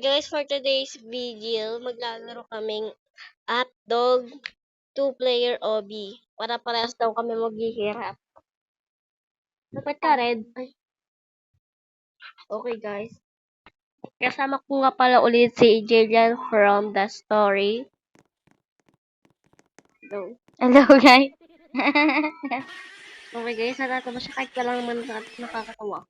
guys, for today's video, maglalaro kaming Hotdog 2-player OB. Para parehas daw kami maghihirap. Dapat ka, Red? Ay. Okay, guys. Kasama ko nga pala ulit si Jillian from The Story. Hello. Hello, guys. Okay, guys. Natatawa siya kahit ka lang naman nakakatawa.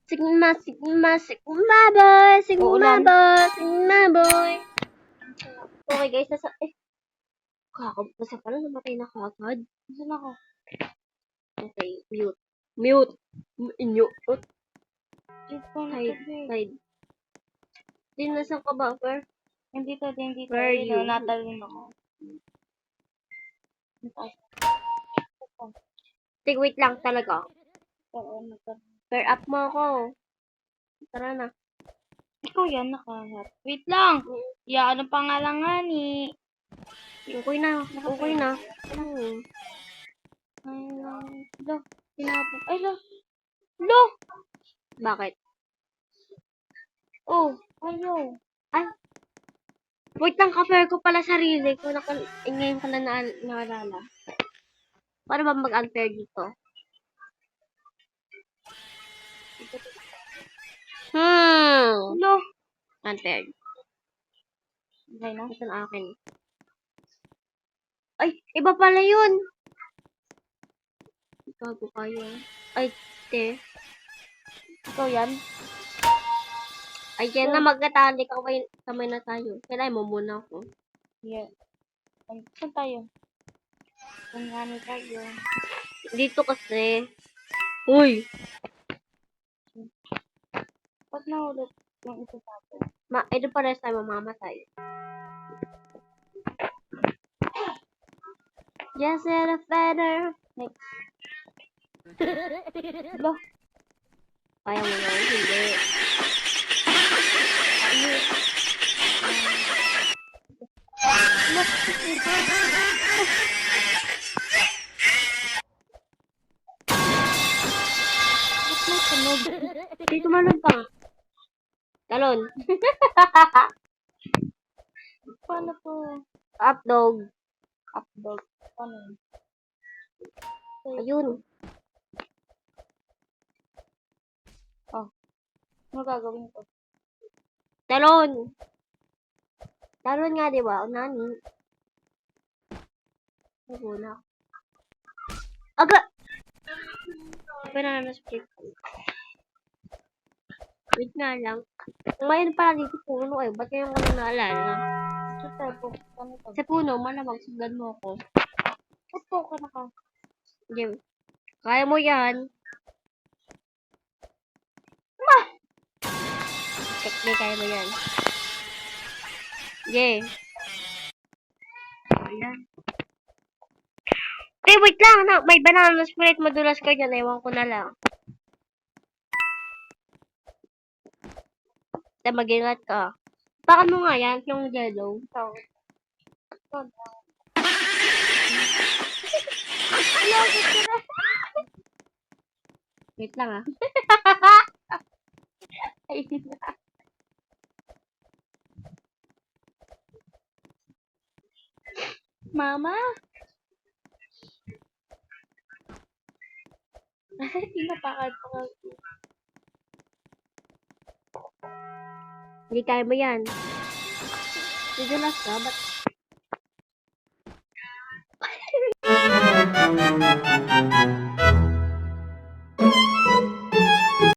Sigma, Sigma, Sigma boy! Sigma boy! Sigma boy! Okay, guys. Nasa pala namatay na kagad. Saan ako? Okay, mute. Mute. Mute. Hide. Hide. Din, nasan ka ba, Fer? Nandito. Where are you? Natalon ako. Sige, wait lang talaga. Oo, Pair up mo ako. Tara na. ikaw yan, nakahat. Wait lang. Ya, ano pangalan nga ni? Okay na. Okay na. Ay, lo. Tinapon. Ay, lo. Lo! Bakit? Oh, ayaw. Ay. Wait lang, ka-fair ko pala sarili ko. Ngayon ko na naalala. Paano ba mag-unfair dito? Lo. Unfair. Okay na? Ito na akin. Ay, iba pala yun. Gago kayo. Ay, te. Ikaw yan? Ay, yan na magkatali. Kamay na tayo. Kailangan mo muna ako. Yeah. Saan tayo? Saan nga tayo? Dito kasi. Uy! Ba't nahulog yung isa sa atin? Ito pa rin tayo mamamatay. Just said a feather. Next. Lo. Kaya mo na. Hindi. Dito malun pa. Talon. Paano to? Hotdog. Updog. Paano yun? Ayun. Ano gagawin ko? Talon. Talon nga, di ba? O nani? Naguna. Aga! Banana split. Wait nga lang. Mayroon pala dito puno eh. Ba't ngayon ko na naalala? Ito tayo. Paano to? Sa puno, malamang sundan mo ako. Ito ka na ka. Sige. Kaya mo yan. Sige, kaya mo yan. Sige. Ayan. Eh, wait lang. May banana split. Madulas ka dyan. Ewan ko na lang. Mag-ingat ka. Bakit mo nga yan? Yung yellow. Ito. Wait lang ah. Mama? Pinapakad pa. Hindi kaya mo yan. Madulas ka. Ba't